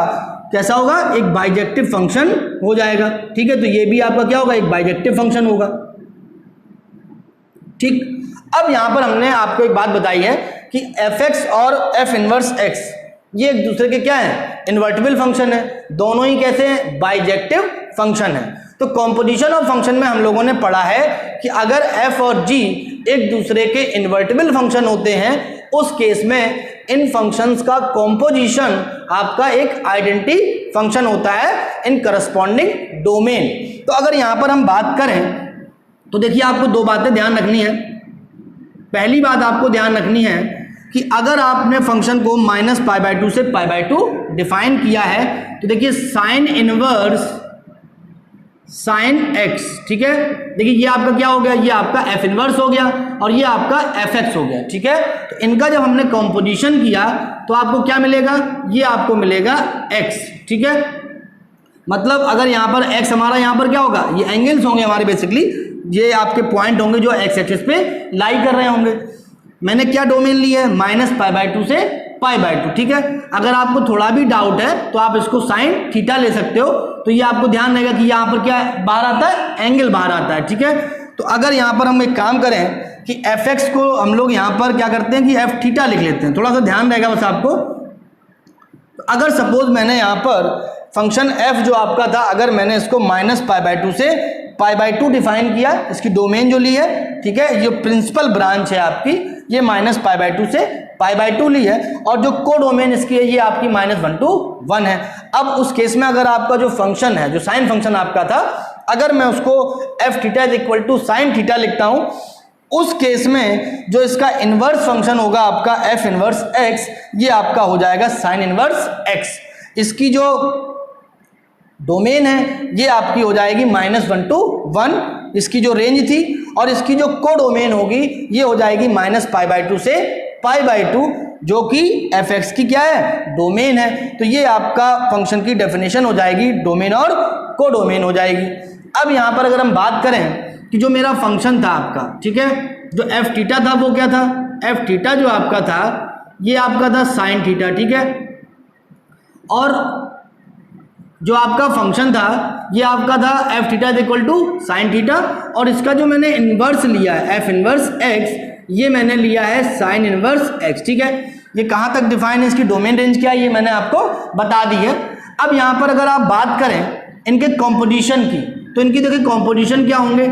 कैसा होगा, एक बाइजेक्टिव फंक्शन हो जाएगा। ठीक है, तो ये भी आपका क्या होगा, एक बाइजेक्टिव फंक्शन होगा। ठीक, अब यहां पर हमने आपको एक बात बताई है कि f(x) और f इनवर्स x ये एक दूसरे के क्या है, इन्वर्टिबल फंक्शन है। दोनों ही कैसे हैं, बाइजेक्टिव फंक्शन है। तो कॉम्पोजिशन ऑफ फंक्शन में हम लोगों ने पढ़ा है कि अगर f और g एक दूसरे के इन्वर्टिबल फंक्शन होते हैं, उस केस में इन फंक्शंस का कॉम्पोजिशन आपका एक आइडेंटिटी फंक्शन होता है इन करस्पॉन्डिंग डोमेन। तो अगर यहां पर हम बात करें तो देखिए आपको दो बातें ध्यान रखनी है। पहली बात आपको ध्यान रखनी है कि अगर आपने फंक्शन को -π/2 से π/2 डिफाइन किया है तो देखिए साइन इनवर्स साइन एक्स, ठीक है। देखिए ये आपका क्या हो गया, ये आपका एफ इनवर्स हो गया और ये आपका एफ एक्स हो गया, ठीक है। तो इनका जब हमने कॉम्पोजिशन किया तो आपको क्या मिलेगा, ये आपको मिलेगा एक्स, ठीक है। मतलब अगर यहाँ पर एक्स हमारा यहाँ पर क्या होगा, ये एंगल्स होंगे हमारे बेसिकली, ये आपके पॉइंट होंगे जो एक्स एक्सिस पे लाई कर रहे होंगे। मैंने क्या डोमेन लिया है, -π/2 से π/2, ठीक है। अगर आपको थोड़ा भी डाउट है तो आप इसको साइन थीटा ले सकते हो, तो ये आपको ध्यान रहेगा कि यहाँ पर क्या बाहर आता है, एंगल बाहर आता है, ठीक है। तो अगर यहाँ पर हम एक काम करें कि एफ एक्स को हम लोग यहाँ पर क्या करते हैं कि एफ थीटा लिख लेते हैं, थोड़ा सा ध्यान रहेगा बस आपको। तो अगर सपोज मैंने यहाँ पर फंक्शन एफ जो आपका था, अगर मैंने इसको -π/2 से π/2 डिफाइन किया, इसकी डोमेन जो ली है, ठीक है, ये प्रिंसिपल ब्रांच है आपकी, ये -π/2 से π/2 ली है और जो को डोमेन इसकी है ये आपकी -1 to 1 है। अब उस केस में अगर आपका जो फंक्शन है, जो साइन फंक्शन आपका था, अगर मैं उसको F theta is equal to sine theta लिखता हूं, उस केस में जो इसका इनवर्स फंक्शन होगा आपका एफ इनवर्स एक्स, ये आपका हो जाएगा साइन इनवर्स एक्स। इसकी जो डोमेन है ये आपकी हो जाएगी -1 to 1, इसकी जो रेंज थी, और इसकी जो को डोमेन होगी ये हो जाएगी -π/2 से π/2, जो कि एफ एक्स की क्या है, डोमेन है। तो ये आपका फंक्शन की डेफिनेशन हो जाएगी, डोमेन और को डोमेन हो जाएगी। अब यहाँ पर अगर हम बात करें कि जो मेरा फंक्शन था आपका, ठीक है, जो एफ थीटा था वो क्या था, एफ थीटा जो आपका था ये आपका था साइन थीटा, ठीक है। और जो आपका फंक्शन था ये आपका था F theta is equal to sine theta, और इसका जो मैंने इन्वर्स लिया है एफ इन्वर्स एक्स, ये मैंने लिया है साइन इन्वर्स एक्स, ठीक है। ये कहाँ तक डिफाइन है, इसकी डोमेन रेंज क्या है, ये मैंने आपको बता दी है। अब यहाँ पर अगर आप बात करें इनके कॉम्पोजिशन की, तो इनकी देखिए कॉम्पोजिशन क्या होंगे,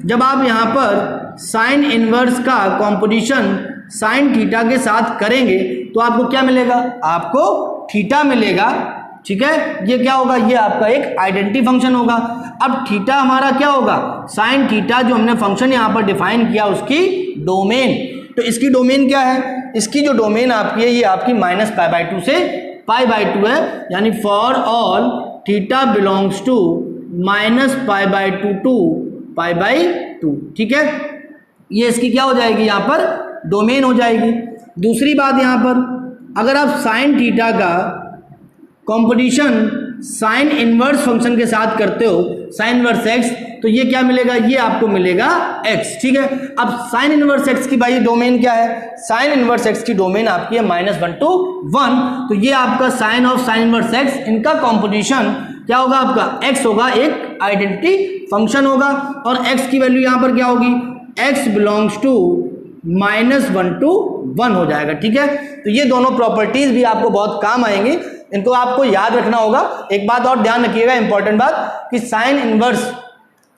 जब आप यहाँ पर साइन इन्वर्स का कॉम्पोजिशन साइन थीटा के साथ करेंगे तो आपको क्या मिलेगा, आपको थीटा मिलेगा, ठीक है। ये क्या होगा, ये आपका एक आइडेंटिटी फंक्शन होगा। अब थीटा हमारा क्या होगा, साइन थीटा जो हमने फंक्शन यहाँ पर डिफाइन किया उसकी डोमेन। तो इसकी डोमेन क्या है, इसकी जो डोमेन आपकी है ये आपकी -π/2 से π/2 है, यानी for all theta belongs to -π/2 to π/2, ठीक है। ये इसकी क्या हो जाएगी, यहाँ पर डोमेन हो जाएगी। दूसरी बात यहाँ पर अगर आप साइन थीटा का कॉम्पोजिशन साइन इनवर्स फंक्शन के साथ करते हो, साइन इनवर्स एक्स, तो ये क्या मिलेगा, ये आपको मिलेगा एक्स, ठीक है। अब साइन इनवर्स एक्स की भाई डोमेन क्या है, साइन इनवर्स एक्स की डोमेन आपकी है -1 to 1, तो ये आपका sine of sine inverse X, इनका कॉम्पोजिशन क्या होगा, आपका एक्स होगा, एक आइडेंटिटी फंक्शन होगा, और एक्स की वैल्यू यहाँ पर क्या होगी, एक्स बिलोंग्स टू -1 to 1 हो जाएगा, ठीक है। तो ये दोनों प्रॉपर्टीज भी आपको बहुत काम आएंगी, इनको आपको याद रखना होगा। एक बात और ध्यान रखिएगा, इंपॉर्टेंट बात, कि साइन इनवर्स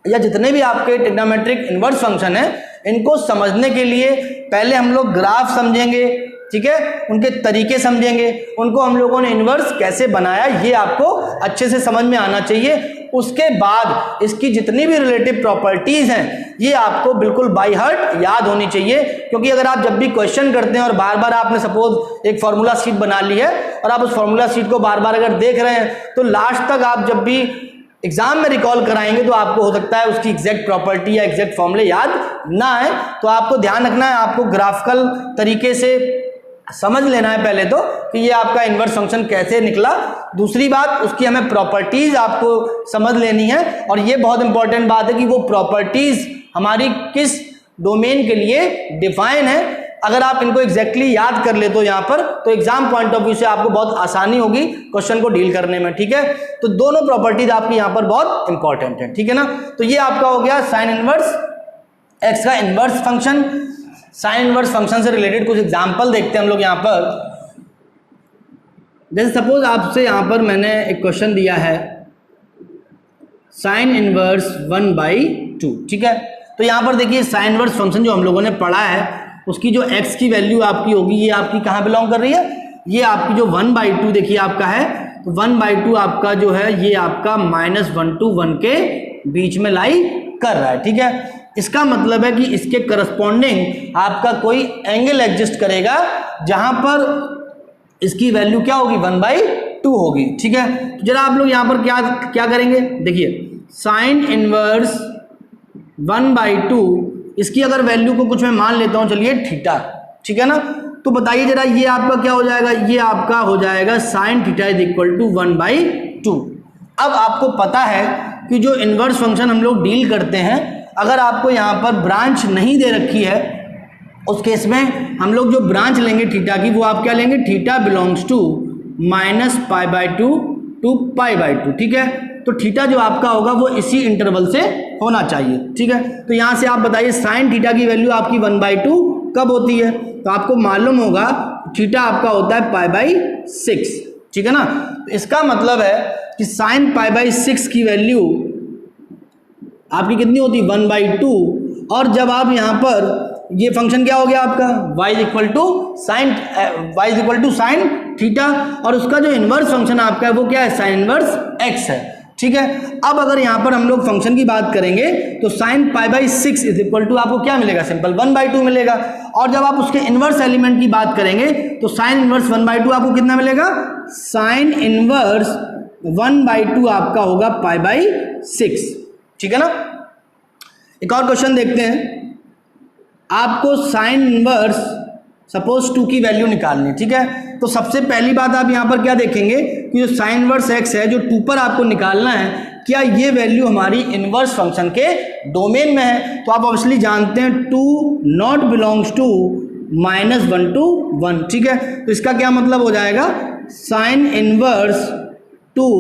या जितने भी आपके ट्रिग्नोमेट्रिक इनवर्स फंक्शन है, इनको समझने के लिए पहले हम लोग ग्राफ समझेंगे, ठीक है, उनके तरीके समझेंगे, उनको हम लोगों ने इनवर्स कैसे बनाया ये आपको अच्छे से समझ में आना चाहिए। उसके बाद इसकी जितनी भी रिलेटिव प्रॉपर्टीज हैं ये आपको बिल्कुल बाय हार्ट याद होनी चाहिए, क्योंकि अगर आप जब भी क्वेश्चन करते हैं और बार बार आपने सपोज एक फॉर्मूला शीट बना ली है और आप उस फॉर्मूला शीट को बार बार अगर देख रहे हैं, तो लास्ट तक आप जब भी एग्जाम में रिकॉल कराएंगे तो आपको हो सकता है उसकी एग्जैक्ट प्रॉपर्टी या एग्जैक्ट फॉर्मूले याद ना आए। तो आपको ध्यान रखना है, आपको ग्राफिकल तरीके से समझ लेना है पहले तो कि ये आपका इनवर्स फंक्शन कैसे निकला। दूसरी बात, उसकी हमें प्रॉपर्टीज आपको समझ लेनी है, और ये बहुत इंपॉर्टेंट बात है कि वो प्रॉपर्टीज हमारी किस डोमेन के लिए डिफाइन है। अगर आप इनको एग्जैक्टली याद कर ले तो यहाँ पर, तो एग्जाम पॉइंट ऑफ व्यू से आपको बहुत आसानी होगी क्वेश्चन को डील करने में, ठीक है। तो दोनों प्रॉपर्टीज आपकी यहाँ पर बहुत इंपॉर्टेंट है, ठीक है ना। तो ये आपका हो गया साइन इनवर्स एक्स का inverse function. Sine inverse function से रिलेटेड कुछ एग्जाम्पल देखते हैं हम लोग यहाँ पर। जैसे सपोज आपसे यहाँ पर मैंने एक क्वेश्चन दिया है साइन इनवर्स 1/2, ठीक है। तो यहाँ पर देखिए साइन इनवर्स फंक्शन जो हम लोगों ने पढ़ा है उसकी जो x की वैल्यू आपकी होगी, ये आपकी कहाँ बिलोंग कर रही है, ये आपकी जो 1/2 देखिए आपका है, तो 1/2 आपका जो है ये आपका -1 to 1 के बीच में लाई कर रहा है, ठीक है। इसका मतलब है कि इसके करस्पॉन्डिंग आपका कोई एंगल एग्जिस्ट करेगा जहां पर इसकी वैल्यू क्या होगी, 1/2 होगी, ठीक है। तो जरा आप लोग यहाँ पर क्या करेंगे, देखिए साइन इनवर्स 1/2, इसकी अगर वैल्यू को कुछ मैं मान लेता हूं, चलिए थीटा, ठीक है ना। तो बताइए जरा ये आपका क्या हो जाएगा, ये आपका हो जाएगा sine theta is equal to 1/2। अब आपको पता है कि जो इन्वर्स फंक्शन हम लोग डील करते हैं, अगर आपको यहाँ पर ब्रांच नहीं दे रखी है, उस केस में हम लोग जो ब्रांच लेंगे थीटा की, वो आप क्या लेंगे, थीटा बिलोंग्स टू -π/2 टू π/2, ठीक है। तो थीटा जो आपका होगा वो इसी इंटरवल से होना चाहिए, ठीक है। तो यहाँ से आप बताइए साइन थीटा की वैल्यू आपकी 1/2 कब होती है, तो आपको मालूम होगा थीटा आपका होता है π/6, ठीक है ना। तो इसका मतलब है कि साइन π/6 की वैल्यू आपकी कितनी होती है, 1/2। और जब आप यहाँ पर ये फंक्शन क्या हो गया आपका, y is equal to sine theta, और उसका जो इन्वर्स फंक्शन आपका है वो क्या है, साइन इन्वर्स x है, ठीक है। अब अगर यहाँ पर हम लोग फंक्शन की बात करेंगे तो साइन π/6 इज इक्वल टू आपको क्या मिलेगा, सिंपल 1/2 मिलेगा। और जब आप उसके इन्वर्स एलिमेंट की बात करेंगे तो साइन इन्वर्स 1/2 आपको कितना मिलेगा, साइन इन्वर्स 1/2 आपका होगा π/6, ठीक है ना। एक और क्वेश्चन देखते हैं। आपको साइन इनवर्स सपोज 2 की वैल्यू निकालनी, ठीक है। तो सबसे पहली बात आप यहाँ पर क्या देखेंगे कि जो साइन इनवर्स x है, जो 2 पर आपको निकालना है, क्या ये वैल्यू हमारी इनवर्स फंक्शन के डोमेन में है। तो आप ऑब्वियसली जानते हैं 2 नॉट बिलोंग्स टू -1 to 1, ठीक है। तो इसका क्या मतलब हो जाएगा, sine inverse 2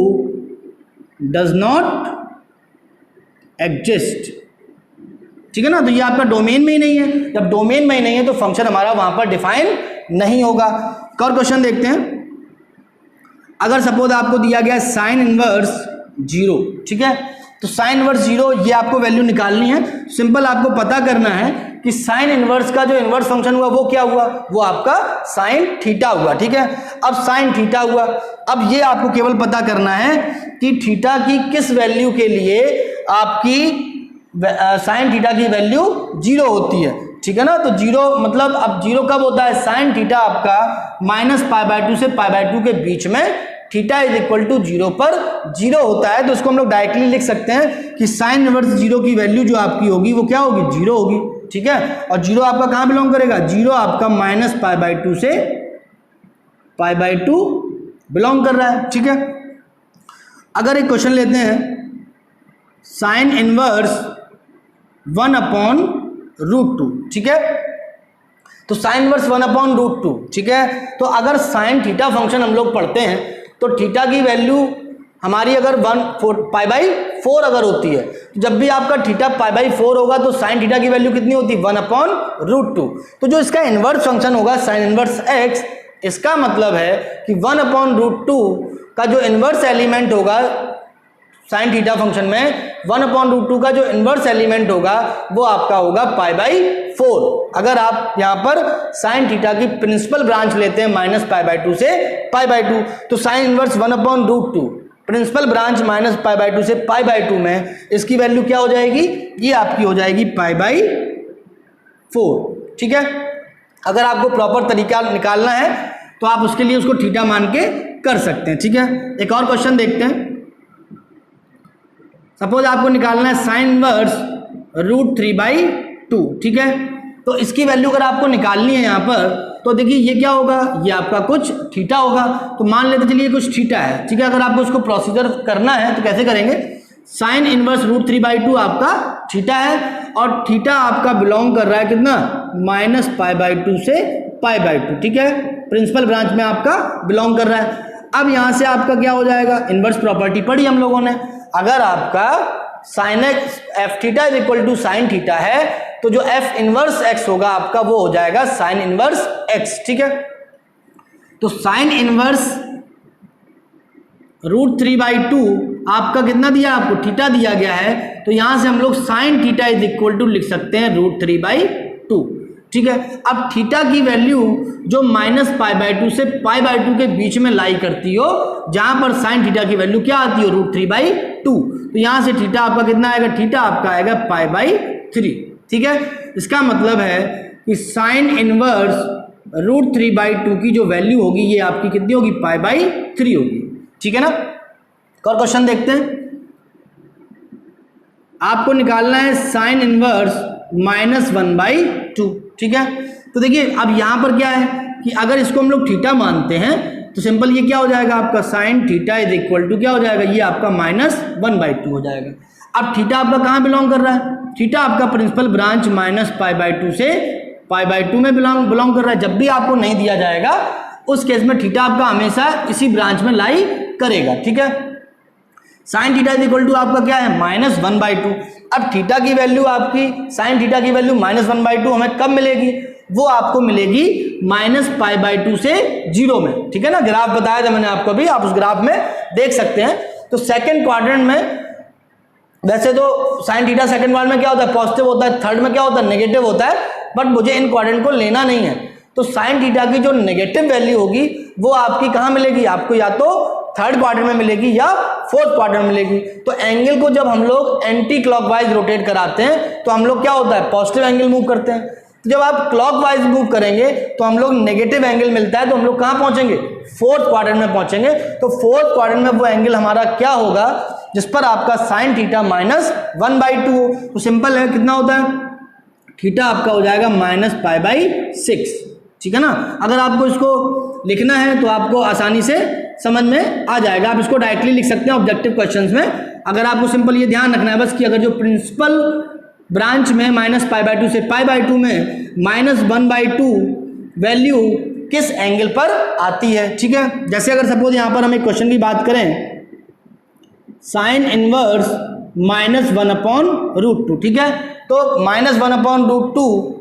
does not exist, ठीक है ना। तो ये आपका डोमेन में ही नहीं है, जब डोमेन में ही नहीं है तो फंक्शन हमारा वहां पर डिफाइन नहीं होगा। एक और क्वेश्चन देखते हैं। अगर सपोज आपको दिया गया साइन इनवर्स 0, ठीक है, तो साइन इनवर्स 0 ये आपको वैल्यू निकालनी है। सिंपल आपको पता करना है कि साइन इनवर्स का जो इनवर्स फंक्शन हुआ वो क्या हुआ, वो आपका साइन थीटा हुआ, ठीक है। अब साइन थीटा हुआ, अब ये आपको केवल पता करना है कि थीटा की किस वैल्यू के लिए आपकी साइन थीटा की वैल्यू 0 होती है, ठीक है ना। तो 0 मतलब अब 0 कब होता है, साइन थीटा आपका -π/2 से π/2 के बीच में थीटा इज इक्वल टू 0 पर 0 होता है। तो इसको हम लोग डायरेक्टली लिख सकते हैं कि साइन इनवर्स 0 की वैल्यू जो आपकी होगी वो क्या होगी, 0 होगी, ठीक है। और 0 आपका कहाँ बिलोंग करेगा, 0 आपका -π/2 से π/2 बिलोंग कर रहा है, ठीक है। अगर एक क्वेश्चन लेते हैं, साइन इनवर्स 1/√2, ठीक है। तो साइन इनवर्स 1/√2, ठीक है। तो अगर साइन थीटा फंक्शन हम लोग पढ़ते हैं तो थीटा की वैल्यू हमारी अगर 1/4 अगर होती है, तो जब भी आपका थीटा π/4 होगा तो साइन थीटा की वैल्यू कितनी होती है, 1/√2। तो जो इसका इन्वर्स फंक्शन होगा साइन इनवर्स x, इसका मतलब है कि 1/√2 का जो इन्वर्स एलिमेंट होगा साइन थीटा फंक्शन में, 1/√2 का जो इन्वर्स एलिमेंट होगा वो आपका होगा π/4। अगर आप यहाँ पर साइन थीटा की प्रिंसिपल ब्रांच लेते हैं -π/2 से π/2, तो साइन इनवर्स 1/√2 प्रिंसिपल ब्रांच -π/2 से π/2 में इसकी वैल्यू क्या हो जाएगी, ये आपकी हो जाएगी π/4, ठीक है। अगर आपको प्रॉपर तरीका निकालना है तो आप उसके लिए उसको थीटा मान के कर सकते हैं, ठीक है। एक और क्वेश्चन देखते हैं। सपोज आपको निकालना है साइन इनवर्स √3/2, ठीक है। तो इसकी वैल्यू अगर आपको निकालनी है यहाँ पर, तो देखिए ये क्या होगा, ये आपका कुछ थीटा होगा। तो मान लेते चलिए कुछ थीटा है, ठीक है। अगर आपको इसको प्रोसीजर करना है तो कैसे करेंगे, साइन इनवर्स √3/2 आपका थीटा है, और थीटा आपका बिलोंग कर रहा है कितना, -π/2 से π/2, ठीक है। प्रिंसिपल ब्रांच में आपका बिलोंग कर रहा है। अब यहाँ से आपका क्या हो जाएगा, इनवर्स प्रॉपर्टी पढ़ी हम लोगों ने। अगर आपका sine X F theta is equal to sine theta है, तो जो एफ इनवर्स एक्स होगा आपका वो हो जाएगा साइन इनवर्स एक्स, ठीक है। तो साइन इनवर्स √3/2 आपका कितना दिया, आपको थीटा दिया गया है। तो यहां से हम लोग sine theta is equal to लिख सकते हैं √3/2, ठीक है। अब थीटा की वैल्यू जो -π/2 से π/2 के बीच में लाई करती हो, जहां पर साइन थीटा की वैल्यू क्या आती हो, √3/2। तो यहां से थीटा आपका कितना आएगा, थीटा आपका आएगा π/3, ठीक है। इसका मतलब है कि साइन इनवर्स √3/2 की जो वैल्यू होगी ये आपकी कितनी होगी, π/3 होगी, ठीक है ना। और क्वेश्चन देखते हैं। आपको निकालना है साइन इनवर्स -1/2, ठीक है। तो देखिए अब यहाँ पर क्या है कि अगर इसको हम लोग थीटा मानते हैं तो सिंपल ये क्या हो जाएगा आपका sine theta is equal to क्या हो जाएगा, ये आपका -1/2 हो जाएगा। अब थीटा आपका कहाँ बिलोंग कर रहा है, थीटा आपका प्रिंसिपल ब्रांच -π/2 से π/2 में बिलोंग कर रहा है। जब भी आपको नहीं दिया जाएगा उस केस में थीटा आपका हमेशा इसी ब्रांच में लाई करेगा, ठीक है। Sine theta is equal to आपका क्या है -1/2। अब थीटा की वैल्यू आपकी साइन थीटा की वैल्यू -1/2 हमें कब मिलेगी, वो आपको मिलेगी -π/2 से 0 में, ठीक है ना। ग्राफ बताया था मैंने आपको अभी, आप उस ग्राफ में देख सकते हैं। तो सेकंड क्वाड्रेंट में वैसे तो साइन थीटा सेकंड क्वाड्रेंट में क्या होता है पॉजिटिव होता है, थर्ड में क्या होता है नेगेटिव होता है, बट मुझे इन क्वाड्रेंट को लेना नहीं है। तो साइन थीटा की जो नेगेटिव वैल्यू होगी वो आपकी कहाँ मिलेगी, आपको या तो थर्ड क्वाड्रेंट में मिलेगी या फोर्थ क्वाड्रेंट में मिलेगी। तो एंगल को जब हम लोग एंटी क्लॉकवाइज रोटेट कराते हैं तो हम लोग क्या होता है पॉजिटिव एंगल मूव करते हैं। तो जब आप क्लॉकवाइज मूव करेंगे तो हम लोग नेगेटिव एंगल मिलता है, तो हम लोग कहाँ पहुंचेंगे, फोर्थ क्वाड्रेंट में पहुंचेंगे। तो फोर्थ क्वाड्रेंट में वो एंगल हमारा क्या होगा जिस पर आपका साइन थीटा -1/2 हो। तो सिंपल है, कितना होता है थीटा आपका हो जाएगा -π/6, ठीक है ना। अगर आपको इसको लिखना है तो आपको आसानी से समझ में आ जाएगा, आप इसको डायरेक्टली लिख सकते हैं ऑब्जेक्टिव क्वेश्चंस में। अगर आपको सिंपल ये ध्यान रखना है बस कि अगर जो प्रिंसिपल ब्रांच में -π/2 से π/2 में -1/2 वैल्यू किस एंगल पर आती है, ठीक है। जैसे अगर सपोज यहाँ पर हम एक क्वेश्चन की बात करें, साइन इनवर्स -1/√2, ठीक है। तो -1/√2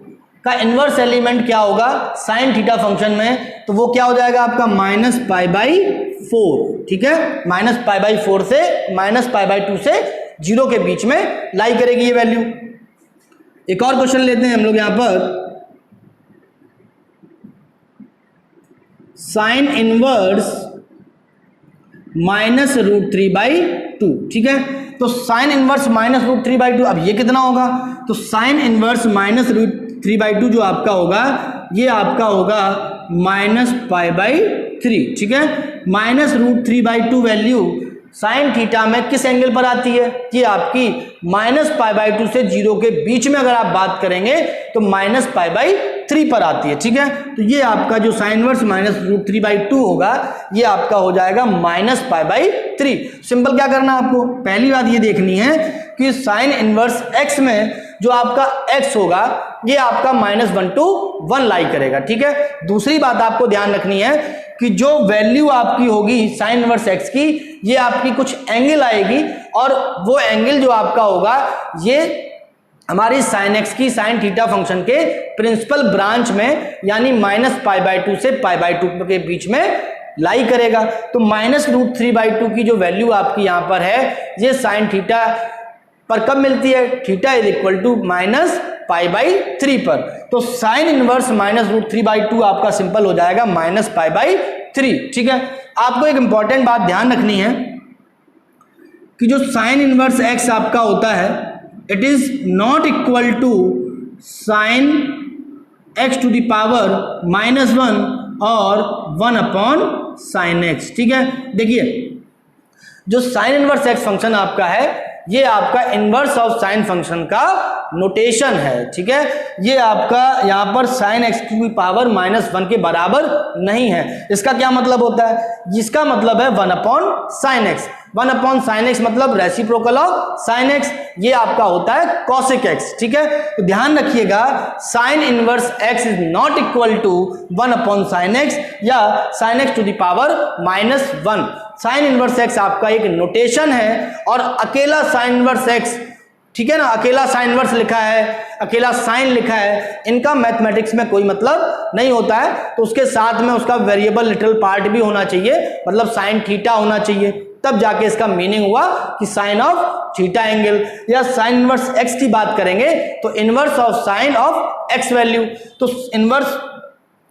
का इनवर्स एलिमेंट क्या होगा साइन थीटा फंक्शन में, तो वो क्या हो जाएगा आपका -π/4, ठीक है। -π/4 से -π/2 से 0 के बीच में लाई करेगी ये वैल्यू। एक और क्वेश्चन लेते हैं हम लोग यहाँ पर, साइन इनवर्स -√3/2, ठीक है। तो साइन इनवर्स -√3/2, अब ये कितना होगा, तो साइन इनवर्स -√3/2 जो आपका होगा ये आपका होगा -π/3, ठीक है। -√3/2 वैल्यू साइन थीटा में किस एंगल पर आती है, ये आपकी -π/2 से 0 के बीच में अगर आप बात करेंगे तो -π/3 पर आती है, ठीक है। तो ये आपका जो साइन इनवर्स -√3/2 होगा ये आपका हो जाएगा -π/3। सिंपल क्या करना है आपको, पहली बात ये देखनी है कि साइन इनवर्स x में जो आपका x होगा ये आपका -1 to 1 लाई करेगा, ठीक है। दूसरी बात आपको ध्यान रखनी है कि जो वैल्यू आपकी होगी साइन इनवर्स x की ये आपकी कुछ एंगल आएगी, और वो एंगल जो आपका होगा ये हमारी साइन x की साइन थीटा फंक्शन के प्रिंसिपल ब्रांच में यानी -π/2 से π/2 के बीच में लाई करेगा। तो -√3/2 की जो वैल्यू आपकी यहाँ पर है ये साइन थीटा पर कब मिलती है, थीटा इज इक्वल टू -π/3 पर। तो साइन इनवर्स -√3/2 आपका सिंपल हो जाएगा -π/3, ठीक है। आपको एक इंपॉर्टेंट बात ध्यान रखनी है कि जो साइन इनवर्स x आपका होता है it is not equal to sine x to the power -1 और 1/sin x, ठीक है। देखिए जो साइन इनवर्स x फंक्शन आपका है ये आपका इनवर्स ऑफ साइन फंक्शन का नोटेशन है, ठीक है। ये आपका यहाँ पर साइन x की पावर -1 के बराबर नहीं है। इसका क्या मतलब होता है, इसका मतलब है 1/sin x। 1/sin x मतलब रेसिप्रोकल ऑफ साइन x, ये आपका होता है cosec x, ठीक है। तो ध्यान रखिएगा sine inverse x is not equal to 1/sin x या sin x to the power -1। Sine inverse x आपका एक नोटेशन है और अकेला साइन इनवर्स x, ठीक है ना, अकेला साइन इनवर्स लिखा है, अकेला साइन लिखा है, इनका मैथमेटिक्स में कोई मतलब नहीं होता है। तो उसके साथ में उसका वेरिएबल लिटिल पार्ट भी होना चाहिए, मतलब साइन थीटा होना चाहिए, तब जाके इसका मीनिंग हुआ कि साइन ऑफ थीटा एंगल। या साइन इनवर्स x की बात करेंगे तो inverse of sine of x value. तो इनवर्स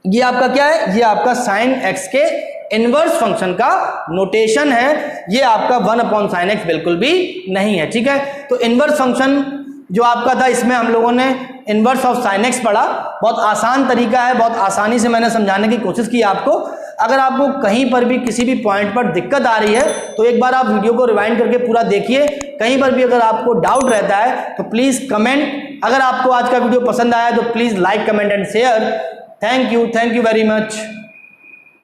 ये आपका क्या है, ये आपका साइन x के इनवर्स फंक्शन का नोटेशन है, ये आपका 1/sin x बिल्कुल भी नहीं है, ठीक है। तो इनवर्स फंक्शन जो आपका था इसमें हम लोगों ने इनवर्स ऑफ साइन x पढ़ा, बहुत आसान तरीका है, बहुत आसानी से मैंने समझाने की कोशिश की आपको। अगर आपको कहीं पर भी किसी भी पॉइंट पर दिक्कत आ रही है तो एक बार आप वीडियो को रिवाइंड करके पूरा देखिए। कहीं पर भी अगर आपको डाउट रहता है तो प्लीज़ कमेंट। अगर आपको आज का वीडियो पसंद आया तो please like, comment and share. Thank you very much.